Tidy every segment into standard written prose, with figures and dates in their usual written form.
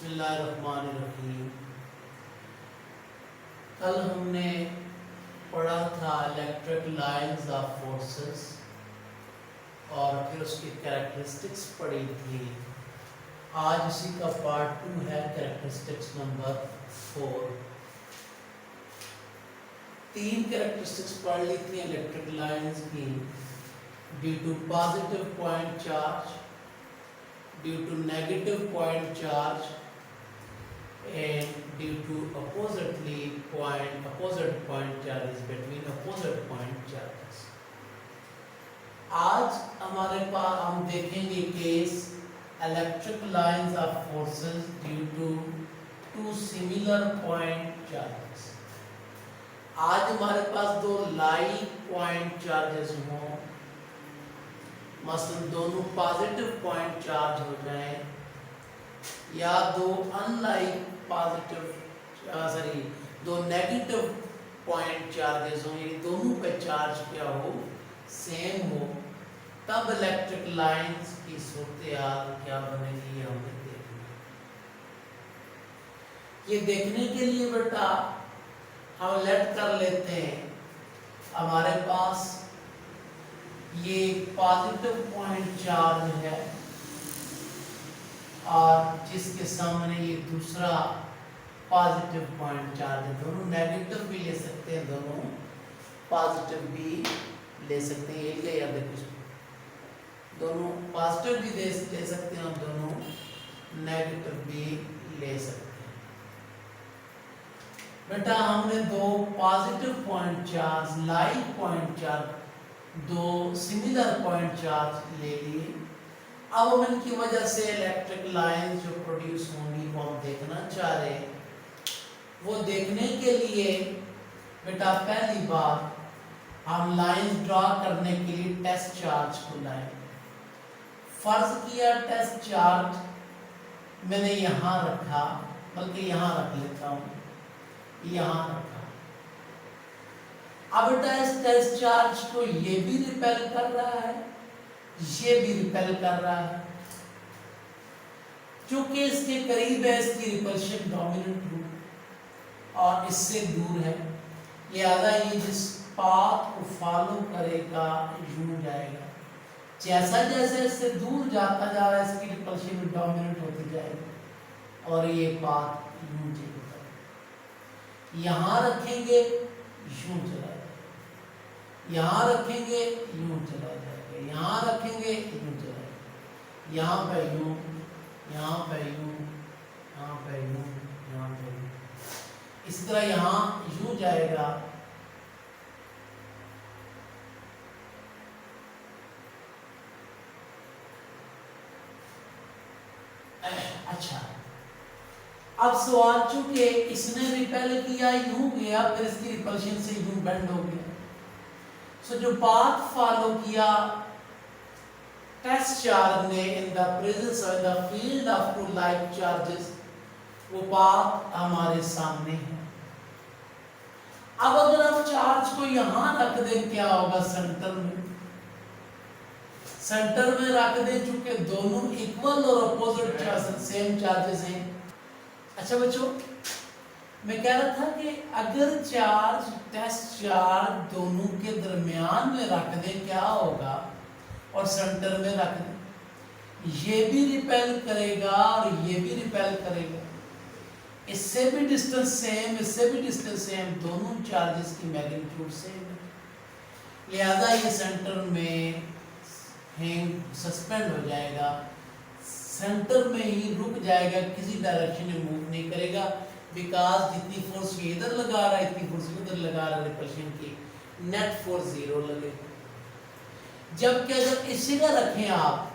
बिस्मिल्लाहिर्रहमानिर्रहीम। कल हमने पढ़ा था इलेक्ट्रिक लाइंस ऑफ फोर्सेस और फिर उसकी कैरेक्टरिस्टिक्स पढ़ी थी। आज इसी का पार्ट 2 है, कैरेक्टरिस्टिक्स नंबर 4। 3 कैरेक्टरिस्टिक्स पढ़ ली थी इलेक्ट्रिक लाइंस की। Due to positive point charge, due to negative point charge and due to opposite point charges between opposite point charges। आज हमारे पास हम देखेंगे case electric lines of forces due to two similar point charges. आज हमारे पास दो like point charges हों, मसलन दोनों पॉजिटिव पॉइंट चार्ज हो जाएं या दो अनलाइक दो नेगेटिव पॉइंट चार्जेस हो, ये दोनों पे चार्ज क्या हो, सेम हो, तब इलेक्ट्रिक लाइंस की सूरत-ए-हाल क्या बनेगी ये हमें देखना है। ये देखने के लिए बेटा हम लेट कर लेते हैं, हमारे पास ये पॉजिटिव पॉइंट चार्ज है और जिसके सामने ये दूसरा पॉजिटिव पॉइंट चार्ज है। दोनों नेगेटिव भी ले सकते हैं, दोनों पॉजिटिव भी ले सकते हैं। एक या दोनों पॉजिटिव भी ले सकते हैं और दोनों नेगेटिव भी ले सकते हैं। बेटा हमने दो positive point charge, like point charge, दो सिमिलर पॉइंट चार्ज ले लिए। अब हम इनकी वजह से इलेक्ट्रिक लाइन जो प्रोड्यूस होंगी वो हम देखना चाह रहे हैं। वो देखने के लिए बेटा पहली बार हम लाइन ड्रा करने के लिए टेस्ट चार्ज को लाएं। फर्ज किया टेस्ट चार्ज मैंने यहाँ रखा, बल्कि यहाँ रख लेता हूँ, यहाँ रखा। अब बेटा इस टेस्ट चार्ज को ये भी रिपेल कर रहा है, ये भी रिपेल कर रहा है। चूंकि इसके करीब है, इसकी रिपल्शन डोमिनेंट रूट और इससे दूर है, लिहाजा ये जिस पाथ को फॉलो करेगा यूं जाएगा। जैसा जैसे इससे दूर जाता जा रहा है, इसकी रिपल्शन भी डोमिनेंट होती जाएगी और ये पाथ यूं चलेगा। यहाँ रखेंगे यूं चला जाएगा, यहाँ रखेंगे यूं चला जाएगा, यहाँ रखेंगे यूं चला जाएगा, यहाँ पे यूं, यहाँ पे यूं, यहाँ पे यूं, यहाँ पे यूं, इस तरह यहाँ यूं जाएगा। अच्छा, अब सवाल चूंकि इसने रिपेल किया यूं गया, फिर इसकी रिपल्शन से यूं बेंड हो गया। सो जो पाथ फॉलो किया टेस्ट चार्ज ने in the presence of the field of two like charges, वो पाथ हमारे सामने है। अब अगर हम चार्ज को यहां रख दें क्या होगा, सेंटर में, सेंटर में रख दें, चूंकि दोनों इक्वल और अपोजिट चार्ज सेम चार्जेस हैं। अच्छा बच्चों, मैं कह रहा था कि अगर चार्ज टेस्ट चार्ज दोनों के दरमियान में रख दें क्या होगा, और सेंटर में रख दें, ये भी रिपेल करेगा और ये भी रिपेल करेगा। इससे भी डिस्टेंस सेम, इससे भी डिस्टेंस सेम, दोनों चार्जेस की मैग्नीट्यूड सेम है, लिहाजा ये सेंटर में हैंग सस्पेंड हो जाएगा, सेंटर में ही रुक जाएगा, किसी डायरेक्शन में मूव नहीं करेगा। बिकॉज जितनी फोर्स ये इधर लगा रहा है, इतनी फोर्स इधर लगा रहा है, रिपल्शन की नेट फोर्स 0 लगेगा। जबकि अगर इसी का रखें आप,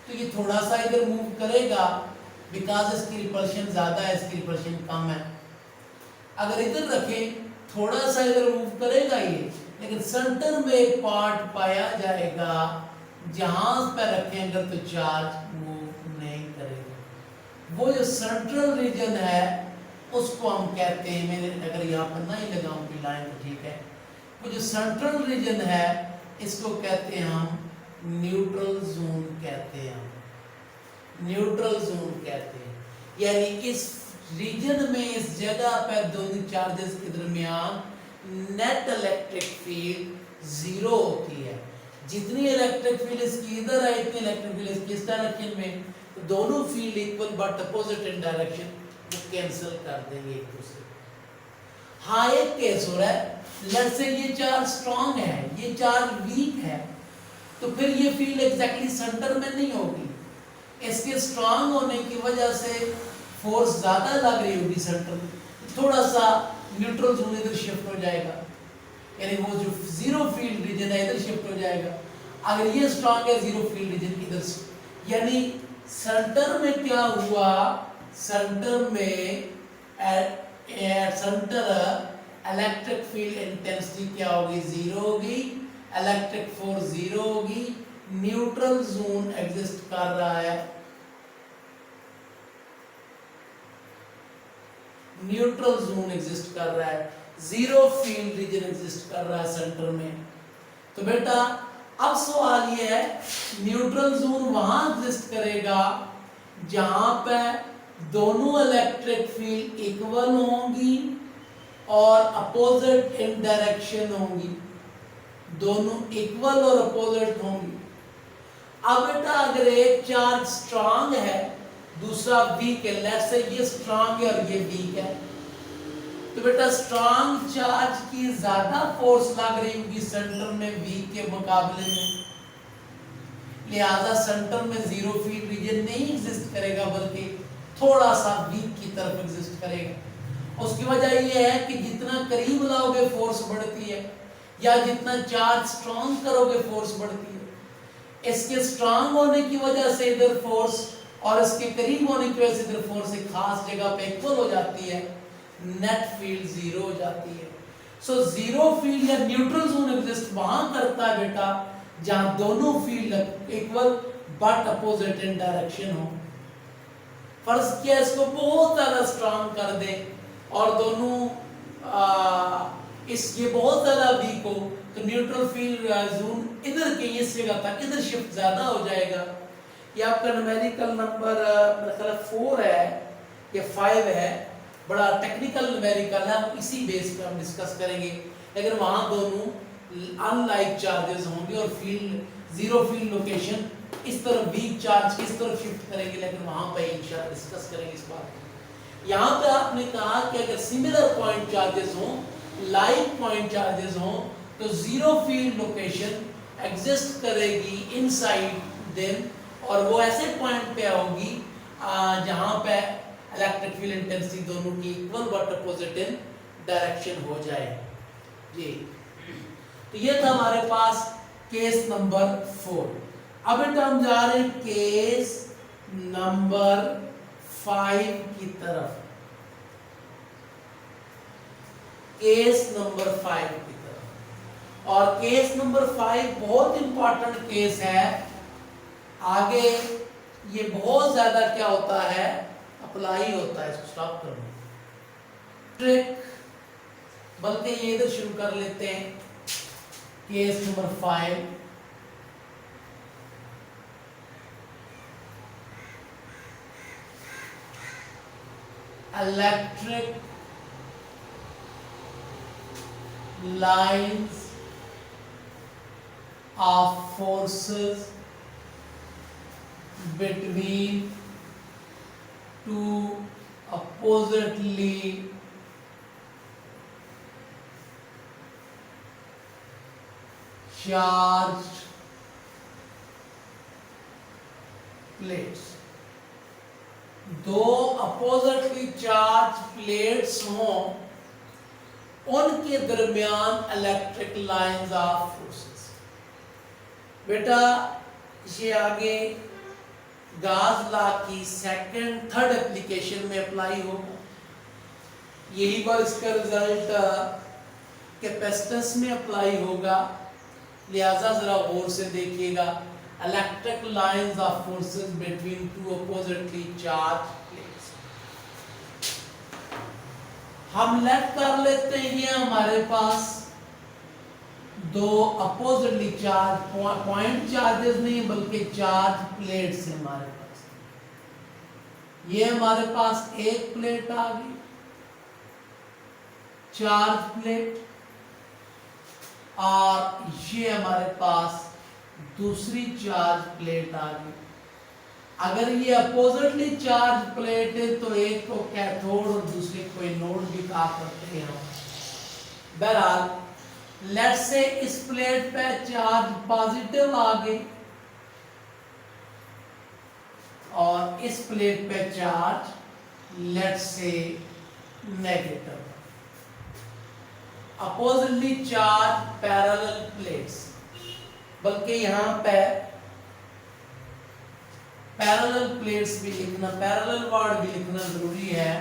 तो ये थोड़ा सा इधर मूव करेगा, बिकॉज इसकी रिपल्शन ज्यादा है, इसकी रिपल्शन कम है। अगर इधर रखें, थोड़ा सा इधर मूव करेगा ये, लेकिन सेंटर में एक पार्ट पाया जाएगा जहां पर रखें अगर तो चार्ज मूव नहीं करेगा। वो जो सेंट्रल रीजन है उसको हम कहते हैं, मैंने अगर यहाँ पर नहीं लगाऊं की लाइन तो ठीक है, वो जो सेंट्रल रीजन है इसको कहते हैं हम न्यूट्रल जोन कहते हैं, हम न्यूट्रल जोन कहते हैं। यानी इस रीजन में, इस जगह पर दोनों चार्जेस के दरमियान नेट इलेक्ट्रिक फील्ड जीरो होती है। जितनी इलेक्ट्रिक फील्ड इसकी इधर है, इतनी इलेक्ट्रिक फील्ड इसकी इस डायरेक्शन में, तो दोनों field equal but opposite in direction, वो कैंसिल कर देंगे एक दूसरे को। हाँ, एक केस हो रहा है, लेट्स से ये चार्ज स्ट्रांग है, ये चार्ज वीक है, तो फिर ये फील्ड एग्जैक्टली सेंटर में नहीं होगी। इसके स्ट्रांग होने की वजह से फोर्स ज्यादा लग रही होगी सेंटर में, थोड़ा सा न्यूट्रल जोन इधर शिफ्ट हो जाएगा, यानी वो जो जीरो फील्ड रीजन है इधर शिफ्ट हो जाएगा। अगर ये स्ट्रांग है, जीरो फील्ड रीजन इधर से, यानी सेंटर में क्या हुआ, सेंटर में सेंटर इलेक्ट्रिक फील्ड इंटेंसिटी क्या होगी, जीरो होगी, इलेक्ट्रिक फोर्स जीरो होगी, न्यूट्रल जोन एग्जिस्ट कर रहा है, न्यूट्रल जोन एग्जिस्ट कर रहा है, जीरो फील्ड रीजन एग्जिस्ट कर रहा है सेंटर में। तो बेटा अब सवाल ये है, न्यूट्रल जोन वहां एग्जिस्ट करेगा जहां पे दोनों इलेक्ट्रिक फील्ड इक्वल होंगी और अपोजिट इन डायरेक्शन होंगी, दोनों इक्वल और अपोजिट होंगी। अब बेटा अगर एक चार्ज स्ट्रांग है, दूसरा वीक है, लेट्स से ये स्ट्रांग है और ये वीक है, तो बेटा स्ट्रांग चार्ज की ज्यादा फोर्स लग रही होगी सेंटर में वीक के मुकाबले में, लिहाजा सेंटर में जीरो फील्ड रीजन नहीं एग्जिस्ट करेगा, बल्कि थोड़ा सा वीक की तरफ एग्जिस्ट करेगा। उसकी वजह यह है कि जितना करीब लाओगे फोर्स बढ़ती है, या जितना चार्ज स्ट्रांग करोगे फोर्स बढ़ती है। इसके स्ट्रांग होने की वजह से इधर फोर्स और इसके करीब होने की वजह से इधर फोर्स एक खास जगह पे इक्वल हो जाती है, नेट फील्ड जीरो हो जाती है। सो जीरो फील्ड या न्यूट्रल जोन एग्जिस्ट वहां करता है बेटा जहां दोनों field equal but opposite in direction हो। फर्ज किया इसको बहुत ज्यादा स्ट्रांग कर दे और दोनों ये बहुत ज्यादा वीक हो, तो न्यूट्रल फील्ड जोन इधर के इस जगह तक इधर शिफ्ट ज्यादा हो जाएगा। ये आपका न्यूमेरिकल नंबर मेरा ख्याल 4 है या 5 है, बड़ा टेक्निकल न्यूमेरिकल है, इसी बेस पे हम डिस्कस करेंगे। लेकिन वहां दोनों अनलाइक चार्जेस होंगे और फील्ड जीरो फील्ड लोकेशन इस तरफ वीक चार्ज किस तरफ शिफ्ट करेंगे, लेकिन वहां पे इंशाल्लाह डिस्कस करेंगे इस बात को। यहाँ पे आपने कहा कि अगर सिमिलर पॉइंट चार्जेस हों, लाइक पॉइंट चार्जेस हों, तो जीरो फील्ड लोकेशन एग्जिस्ट करेगी इनसाइड देम, और वो ऐसे पॉइंट पे होगी जहां पे इलेक्ट्रिक फील्ड इंटेंसिटी दोनों की equal but opposite in direction हो जाए जी। तो ये था हमारे पास केस नंबर 4। अब बेटा हम जा रहे हैं केस नंबर 5 की तरफ, केस नंबर 5 की तरफ। और केस नंबर 5 बहुत इंपॉर्टेंट केस है। आगे ये बहुत ज्यादा क्या होता है, अप्लाई होता है। इसको स्टॉप करो, ट्रिक, बल्कि ये इधर शुरू कर लेते हैं। Case number 5, electric lines of forces between two oppositely charged plates। दो अपोजिटली चार्ज प्लेट्स हों, उनके दरमियान इलेक्ट्रिक लाइंस ऑफ फोर्सेस। बेटा ये आगे गाज लॉ की सेकंड थर्ड एप्लीकेशन में अप्लाई होगा। यही बार इसका रिजल्ट कैपेसिटेंस में अप्लाई होगा, लिहाजा जरा गौर से देखिएगा। Electric lines of forces between two oppositely charge plates. हम लेट कर लेते हैं, ये हमारे पास दो अपोजिटली चार्ज पॉइंट चार्जेस नहीं बल्कि चार्ज प्लेट्स हैं हमारे पास। ये हमारे पास एक प्लेट आ गई, चार्ज प्लेट, और ये हमारे पास दूसरी चार्ज प्लेट आ गई। अगर ये अपोजिटली चार्ज प्लेट है तो एक को कैथोड और दूसरे को एनोड भी कहा करते हैं हम। बहरहाल लेट्स से इस प्लेट पे चार्ज पॉजिटिव आ गई और इस प्लेट पे charge let's say negative. Oppositely charge parallel plates, बल्कि यहां पे पैरेलल प्लेट्स भी लिखना, पैरेलल वर्ड भी लिखना जरूरी है,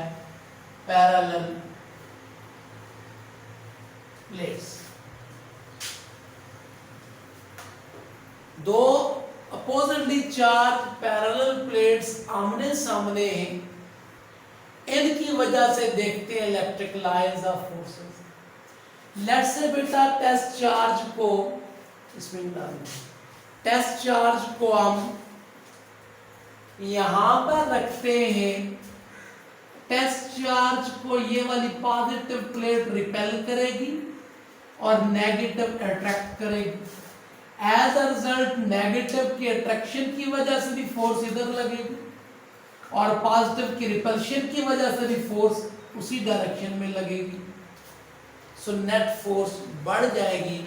पैरेलल प्लेट्स। दो अपोजिटली चार्ज पैरेलल प्लेट्स आमने सामने, इनकी वजह से देखते हैं electric lines of forces. Let's say बेटा टेस्ट चार्ज को इसमें डालेंगे, टेस्ट चार्ज को हम यहां पर रखते हैं। टेस्ट चार्ज को ये वाली पॉजिटिव प्लेट रिपेल करेगी और नेगेटिव अट्रैक्ट करेगी। एज अ रिजल्ट नेगेटिव की अट्रैक्शन की वजह से भी फोर्स इधर लगेगी और पॉजिटिव की रिपल्शन की वजह से भी फोर्स उसी डायरेक्शन में लगेगी। सो नेट फोर्स बढ़ जाएगी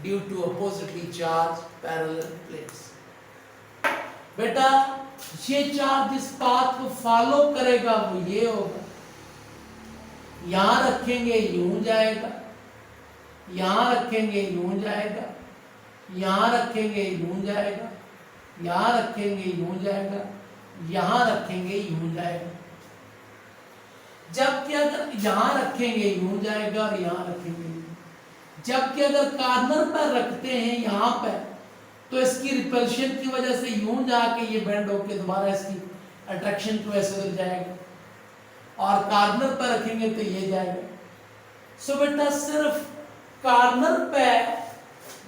due to oppositely charge parallel plates. बेटा ये चार्ज जिस पाथ को फॉलो करेगा वो ये होगा, यहां रखेंगे यूं जाएगा, यहां रखेंगे यूं जाएगा, यहां रखेंगे यूं जाएगा, यहां रखेंगे यूं जाएगा, यहां रखेंगे यूं जाएगा। जबकि अगर यहां रखेंगे यूं जाएगा और यहां रखेंगे यूं, जबकि अगर कॉर्नर पर रखते हैं यहां पर तो इसकी रिपल्शन की वजह से यूं जाके ये बेंड होके दोबारा इसकी अट्रैक्शन की वजह से उधर जाएगा और कॉर्नर पर रखेंगे तो ये जाएगा। सो बेटा सिर्फ कॉर्नर पे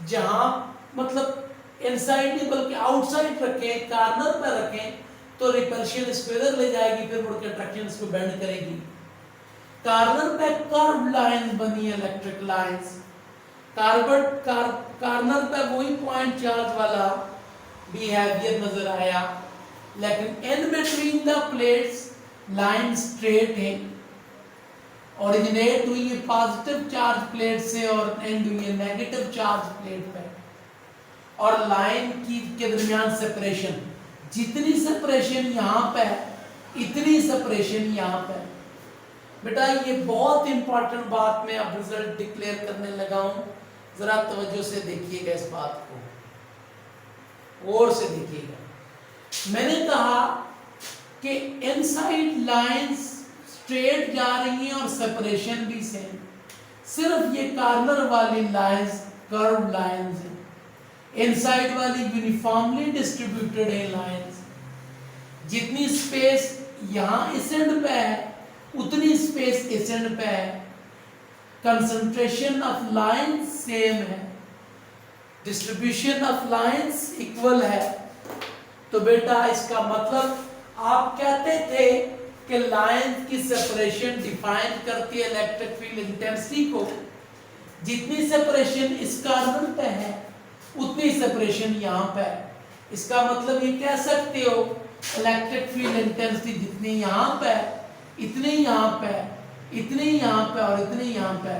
जहां मतलब इनसाइड नहीं बल्कि आउटसाइड रखें, कॉर्नर पर रखें तो रिपल्शन इसको इधर ले जाएगी, फिर मुड़ के अट्रैक्शन इसको बेंड करेगी। कॉर्नर पे कर्व लाइंस बनी है, इलेक्ट्रिक लाइंस। कॉर्नर पे वही पॉइंट चार्ज वाला बिहेवियर नजर आया, लेकिन in between the plates line straight है, ओरिजिनेट हुई है पॉजिटिव चार्ज प्लेट से और एंड हुई है नेगेटिव चार्ज प्लेट पे। और लाइन की के दरमियान सेपरेशन, जितनी सेपरेशन यहाँ पे इतनी सेपरेशन यहाँ पे। बेटा ये बहुत इंपॉर्टेंट बात मैं अब रिजल्ट डिक्लेयर करने लगा हूं, जरा तवज्जो से देखिएगा इस बात को, और से देखिएगा। मैंने कहा कि इनसाइड लाइंस स्ट्रेट जा रही हैं और सेपरेशन भी सेम, सिर्फ ये कॉर्नर वाली लाइंस कर्व लाइंस हैं, इनसाइड वाली यूनिफॉर्मली डिस्ट्रीब्यूटेड है लाइंस। जितनी स्पेस यहां इस एंड पे है उतनी स्पेस इस एंड पे है, कंसंट्रेशन ऑफ लाइंस सेम है, डिस्ट्रीब्यूशन ऑफ लाइंस इक्वल है। तो बेटा इसका मतलब आप कहते थे कि लाइंस की सेपरेशन डिफाइन करती है इलेक्ट्रिक फील्ड इंटेंसिटी को, जितनी सेपरेशन इस कार्बन पे है उतनी सेपरेशन यहाँ पे है। इसका मतलब ये कह सकते हो इलेक्ट्रिक फील्ड इंटेंसिटी जितनी यहाँ पे इतनी यहाँ पे इतनी यहाँ पे और इतनी यहाँ पे।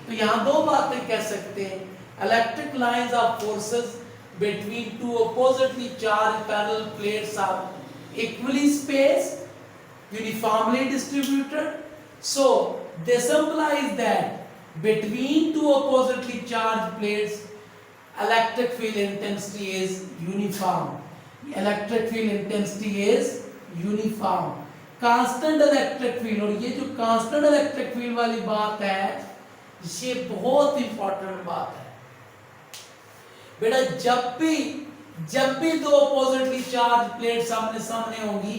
तो यहाँ दो बातें कह सकते हैं, electric lines of forces between two oppositely charged parallel plates are equally spaced, uniformly distributed. So this implies that between two oppositely charged plates electric field intensity is uniform. Electric field intensity is uniform. Constant electric field, और ये जो constant electric field वाली बात है ये बहुत important बात है बेटा। जब भी दो अपोजिटली चार्ज प्लेट सामने सामने होंगी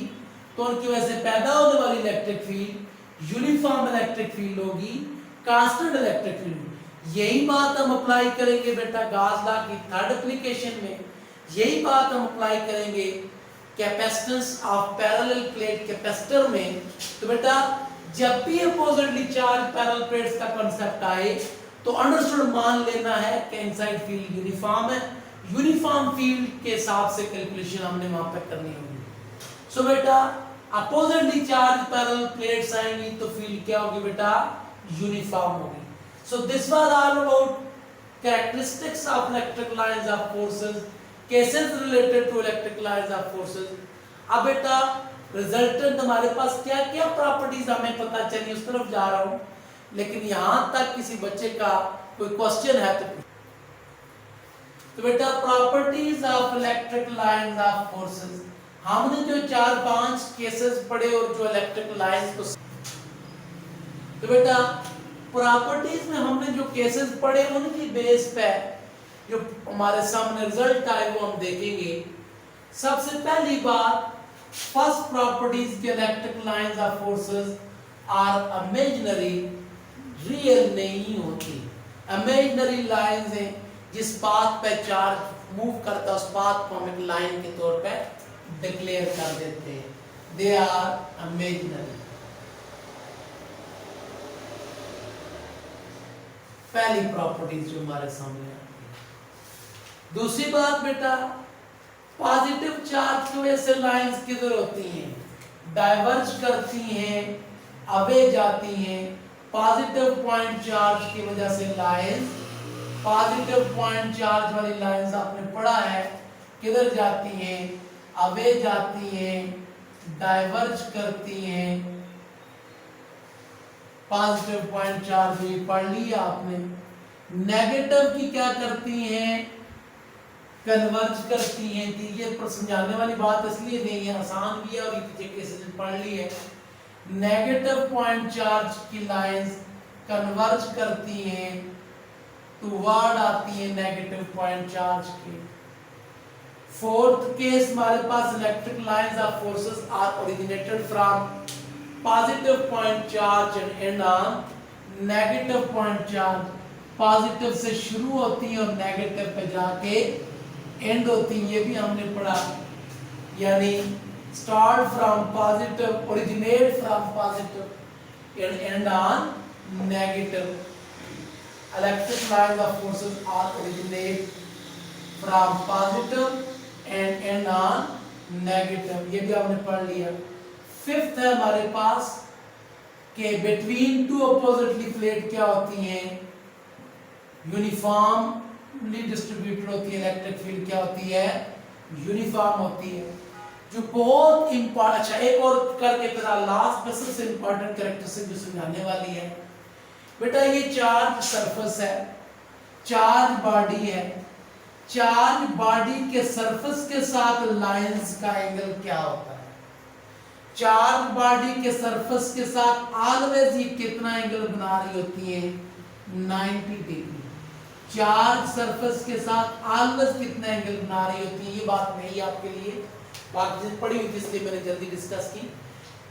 तो उनकी वजह से पैदा होने वाली electric field uniform electric field होगी, कांस्टेंट इलेक्ट्रिक फील्ड। यही बात हम अप्लाई करेंगे बेटा गॉस लॉ की थर्ड एप्लीकेशन में। यही बात हम अप्लाई करेंगे capacitance of parallel plate capacitor में, तो बेटा जब भी अपोजिटली चार्ज पैरेलल प्लेट्स का कांसेप्ट आए तो अंडरस्टूड मान लेना है कि इनसाइड फील्ड यूनिफॉर्म है, यूनिफॉर्म फील्ड के हिसाब से कैलकुलेशन हमने वहां पे करनी होगी। सो बेटा अपोजिटली चार्ज पैरेलल प्लेट्स आएंगी तो फील्ड क्या होगी बेटा, यूनिफॉर्म होगी। So this was all about characteristics of electric lines of forces, cases related to electric lines of forces। अब बेटा रिजल्टेंट हमारे पास क्या क्या प्रॉपर्टीज हमें पता चली, उस तरफ जा रहा हूं, लेकिन यहां तक किसी बच्चे का कोई क्वेश्चन है तो बेटा properties of electric lines of forces, हमने जो 4-5 केसेस पढ़े और जो इलेक्ट्रिक लाइंस को, तो बेटा प्रॉपर्टीज में हमने जो केसेस पढ़े उनकी बेस पे जो हमारे सामने रिजल्ट आए वो हम देखेंगे। सबसे पहली बात, फर्स्ट प्रॉपर्टीज के electric lines of forces are imaginary, real नहीं होती। इमेजिनरी लाइंस हैं, जिस पाथ पे चार्ज मूव करता है उस पाथ को हम एक लाइन के तौर पे डिक्लेयर कर देते हैं, दे आर इमेजिनरी। पहली प्रॉपर्टीज जो हमारे सामने आती है। दूसरी बात बेटा, पॉजिटिव चार्ज की वजह से लाइंस किधर होती हैं, डाइवर्ज करती हैं, अवे जाती हैं। पॉजिटिव पॉइंट चार्ज की वजह से लाइंस, पॉजिटिव पॉइंट चार्ज वाली लाइंस आपने पढ़ा है किधर जाती हैं, अवे जाती हैं, डाइवर्ज करती हैं। पॉजिटिव पॉइंट चार्ज भी पढ़ लिया आपने। नेगेटिव की क्या करती हैं, कन्वर्ज करती हैं। ये पर समझाने वाली बात इसलिए नहीं है, आसान भी है और ये पीछे केसेस पढ़ ली है। नेगेटिव पॉइंट चार्ज की लाइंस कन्वर्ज करती हैं, टुवर्ड आती है नेगेटिव पॉइंट चार्ज के। फोर्थ केस हमारे पास electric lines of forces are originated from positive point charge and end on negative point charge। Positive से शुरू होती है और नेगेटिव पे जाके एंड होती है, ये भी हमने पढ़ा। यानी start from positive, originate from positive and end on negative. Electric lines of forces are originate from positive and end on negative, ये भी हमने पढ़ लिया। फिफ्थ है हमारे पास के बिटवीन टू अपोजिटली प्लेट क्या होती हैं, यूनिफॉर्मली डिस्ट्रीब्यूटेड होती है। इलेक्ट्रिक फील्ड क्या होती है, यूनिफॉर्म होती है। जो बहुत इंपॉर्टेंट, अच्छा एक और करके तेरा लास्ट में सबसे इंपॉर्टेंट कैरेक्टरिस्टिक जो समझाने वाली है बेटा, ये चार्ज सरफेस है, चार्ज बॉडी है। चार्ज बॉडी के सरफेस के साथ लाइंस का एंगल क्या होता है, चार्ज बॉडी के सरफेस के साथ ऑलवेज ये कितना एंगल बना रही होती है, 90 डिग्री। चार्ज सरफेस के साथ ऑलवेज कितना एंगल बना रही होती है, ये बात नहीं आपके लिए, बात पड़ी हुई थी इसलिए मैंने जल्दी डिस्कस की।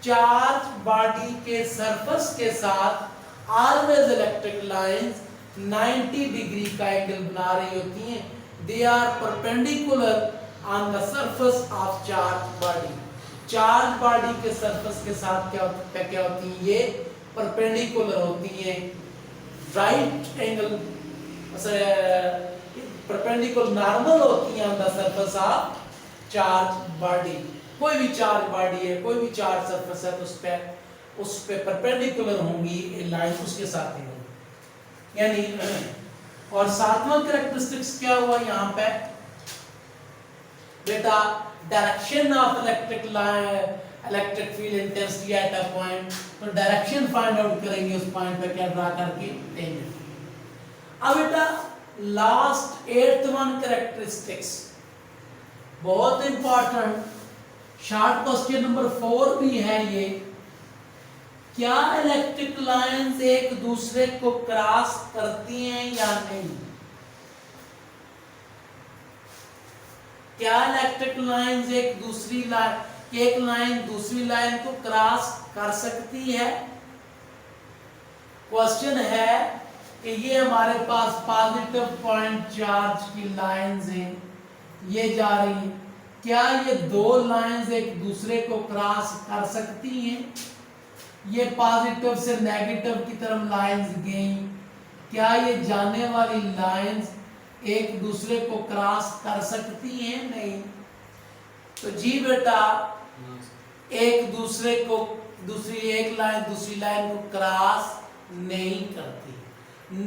चार्ज बॉडी के सरफेस के साथ ऑलवेज इलेक्ट्रिक लाइंस 90 डिग्री का एंगल बना रही होती हैं। They are perpendicular on the surface of charge body. Charge body के सरफेस के साथ क्या होती है, ये परपेंडिकुलर होती है, राइट एंगल परपेंडिकुलर नॉर्मल होती है on the surface of charge body. कोई भी चार्ज बॉडी है, कोई भी चार्ज सरफेस है तो उस पे परपेंडिकुलर होंगी ये लाइन, उसके साथ ही होगी। यानी और सातवां कैरेक्टरिस्टिक्स क्या हुआ यहाँ पे बेटा, direction of electric field intensity at a point. तो डायरेक्शन फाइंड आउट करेंगे उस पॉइंट पे क्या ड्रा करके, टेंजेंट। अब बेटा लास्ट 8th वन कैरेक्टरिस्टिक्स बहुत इंपॉर्टेंट, शॉर्ट क्वेश्चन नंबर 4 भी है ये। क्या इलेक्ट्रिक लाइंस एक दूसरे को क्रॉस करती हैं या नहीं? क्या इलेक्ट्रिक लाइंस एक लाइन दूसरी लाइन को क्रॉस कर सकती है? क्वेश्चन है कि ये हमारे पास पॉजिटिव पॉइंट चार्ज की लाइंस हैं, ये जा रही हैं, क्या ये दो लाइंस एक दूसरे को क्रॉस कर सकती हैं? ये पॉजिटिव से नेगेटिव की तरफ लाइंस गई, क्या ये जाने वाली लाइंस एक दूसरे को क्रॉस कर सकती हैं? नहीं। तो जी बेटा, एक दूसरे को, दूसरी एक लाइन दूसरी लाइन को क्रॉस नहीं करती।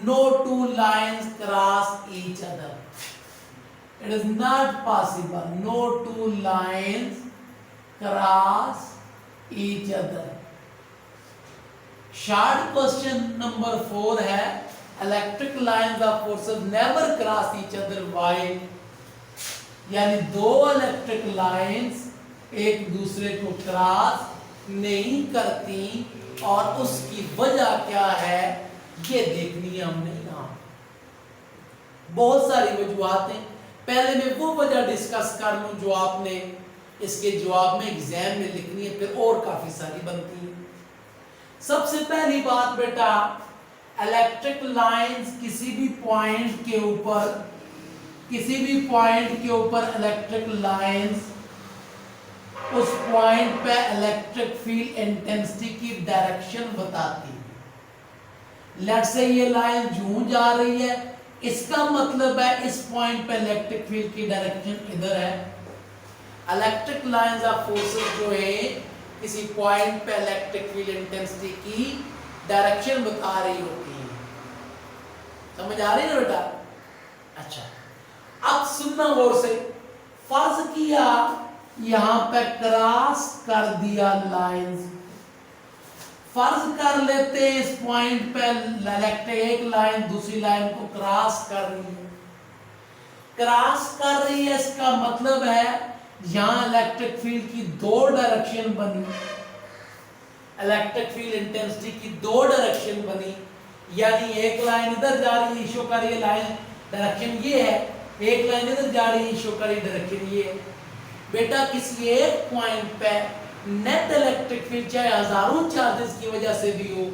No two lines cross each other, it is not possible. No two lines cross each other. Short question number 4 है, electric lines of forces never cross each other while, यानी दो electric lines एक दूसरे को cross नहीं करती, और उसकी वजह क्या है ये देखनी है हमने यहां। बहुत सारी वजूहत हैं, पहले मैं वो वजह डिस्कस कर लूं जो आपने इसके जवाब में एग्जाम में लिखनी है, फिर और काफी सारी बनती है। सबसे पहली बात बेटा, इलेक्ट्रिक लाइंस किसी भी पॉइंट के ऊपर इलेक्ट्रिक लाइंस उस पॉइंट पे इलेक्ट्रिक फील्ड इंटेंसिटी की डायरेक्शन बताती है। लेट्स से ये लाइन यूं जा रही है, इसका मतलब है इस पॉइंट पे इलेक्ट्रिक फील्ड की डायरेक्शन इधर है। इलेक्ट्रिक लाइंस ऑफ फोर्सेस जो है किसी पॉइंट पे इलेक्ट्रिक फील्ड इंटेंसिटी की डायरेक्शन बता रही होती है। समझ आ रही है बेटा? अच्छा, अब सुनना गौर से। फर्ज किया यहां पे क्रॉस कर दिया लाइंस, फर्ज कर लेते हैं इस पॉइंट पे इलेक्ट्रिक एक लाइन दूसरी लाइन को क्रॉस कर रही है। क्रॉस कर रही है इसका मतलब है यहां इलेक्ट्रिक फील्ड की दो डायरेक्शन बनी, इलेक्ट्रिक फील्ड इंटेंसिटी की दो डायरेक्शन बनी, यानी एक लाइन इधर जा रही है, शो कर रही है लाइन डायरेक्शन ये है, एक लाइन इधर जा रही है, शो कर रही डायरेक्शन ये है। बेटा किसी एक पॉइंट पे नेट इलेक्ट्रिक फील्ड चाहे हजारों चार्जेस की वजह से भी हो,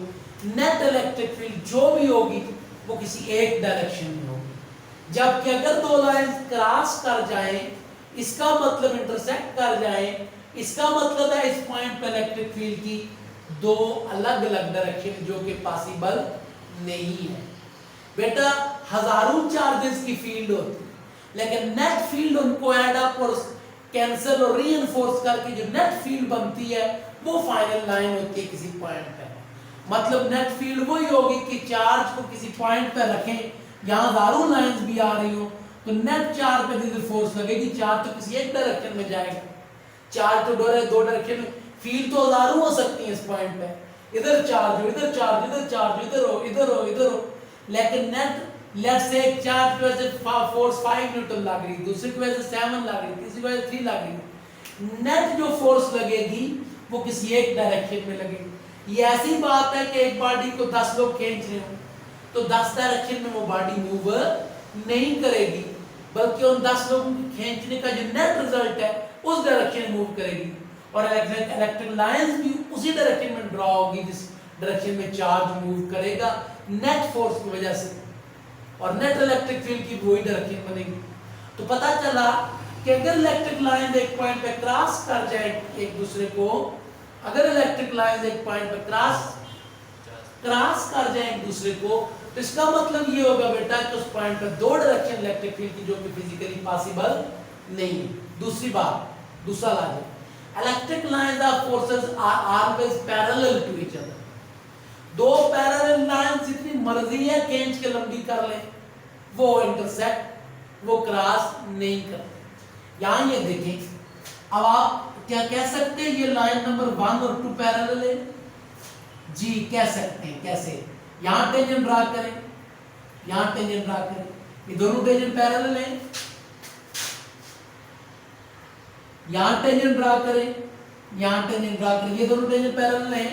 नेट इलेक्ट्रिक फील्ड जो भी होगी वो किसी एक डायरेक्शन में होगी। जबकि अगर दो लाइंस क्रॉस कर जाएं, इसका मतलब इंटरसेक्ट कर जाएं, इसका मतलब है इस पॉइंट पे इलेक्ट्रिक फील्ड की दो अलग अलग डायरेक्शन जो कि पॉसिबल नहीं है। बेटा हजारों चार्जेस की फील्ड होती है, लेकिन नेट फील्ड उनको ऐड अप और कैंसिल और रीइंफोर्स करके जो नेट फील्ड बनती है वो फाइनल लाइन होती है किसी पॉइंट पे। मतलब नेट फील्ड वही होगी कि चार्ज को किसी पॉइंट पे रखें, यहां हजारों लाइंस भी आ रही हो तो नेट चार्ज पे जितनी फोर्स लगेगी, चार्ज तो किसी एक डायरेक्शन में जाएगा। चार्ज तो दो डायरेक्शन में, फील्ड तो हजारों हो सकती है इस पॉइंट पे, इधर चार्ज हो, इधर चार्ज, इधर चार्ज, इधर हो, इधर हो, इधर हो, लेकिन नेट लेट्स से एक चार्ज की वजह से फोर्स 5 न्यूटन लग रही, दूसरी की वजह से 7 लग रही, तीसरी की वजह से 3 लग रही, नेट जो फोर्स लगेगी वो किसी एक डायरेक्शन में लगेगी। ये ऐसी बात है कि एक बॉडी को 10 लोग खींच रहे हो तो 10 डायरेक्शन में वो बॉडी मूव नहीं करेगी, बल्कि उन 10 लोगों को खींचने का जो नेट रिजल्ट है उस डायरेक्शन में मूव करेगी। और इलेक्ट्रिक लाइंस भी उसी डायरेक्शन में ड्रॉ होगी जिस डायरेक्शन में चार्ज मूव करेगा नेट फोर्स की वजह से, और नेट इलेक्ट्रिक फील्ड की वही डायरेक्शन बनेगी। तो पता चला कि अगर इलेक्ट्रिक लाइन एक पॉइंट पे क्रॉस कर जाए एक दूसरे को, अगर इलेक्ट्रिक लाइन एक पॉइंट पे क्रॉस कर जाए एक दूसरे को, तो इसका मतलब ये होगा बेटा कि उस पॉइंट पे दो डायरेक्शन इलेक्ट्रिक फील्ड की जो कि फिजिकली पॉसिबल नहीं है। दूसरी बात, दूसरा logic, electric lines of forces are always parallel to each other. दो पैरेलल लाइन जितनी मर्जी है खींच के लंबी कर ले, वो इंटरसेक्ट, वो क्रॉस नहीं करते। यहां ये देखें, अब आप क्या कह सकते हैं ये लाइन नंबर 1 और 2 पैरेलल है? जी कह सकते हैं। कैसे? यहां टेंजेंट ड्रा करें, यहां टेंजेंट ड्रा करें, ये दोनों टेंजेंट पैरेलल हैं। यहां टेंजेंट ड्रा करें, यहां टेंजेंट ड्रा करें, ये दोनों टेंजेंट पैरेलल हैं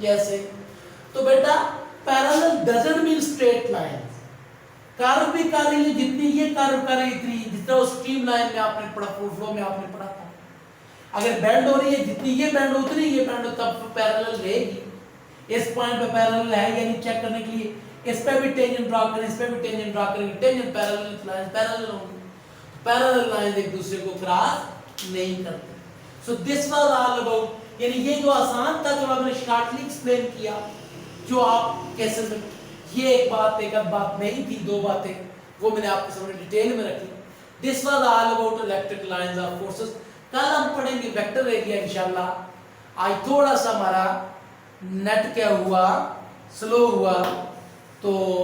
जैसे। तो बेटा parallel doesn't mean straight lines. Curve भी कर रही है, जितनी ये कर्व कर रही है इतनी, जितना वो स्ट्रीम लाइन में आपने पढ़ा, फ्लो में आपने पढ़ा था। अगर बेंड हो रही है, जितनी ये बेंड उतनी ये बेंड, तब पैरेलल रहेगी। इस पॉइंट पे पैरेलल है यानी चेक करने के लिए इस पे भी टेंजेंट ड्रा करें, इस पे भी टेंजेंट ड्रा करें, टेंजेंट पैरेलल लाइन पैरेलल होंगी। पैरेलल लाइन एक दूसरे को क्रॉस नहीं करते। So this was all about, यानी ये जो आसान था जो हमने शॉर्टली एक्सप्लेन किया, जो आप कैसे, ये एक बात, एक बात नहीं थी, दो बातें वो मैंने आपके सामने डिटेल में रखी। This was all about electric lines of forces. कल हम पढ़ेंगे वेक्टर एरिया इंशाल्लाह। आज थोड़ा सा हमारा नेट क्या हुआ, स्लो हुआ, तो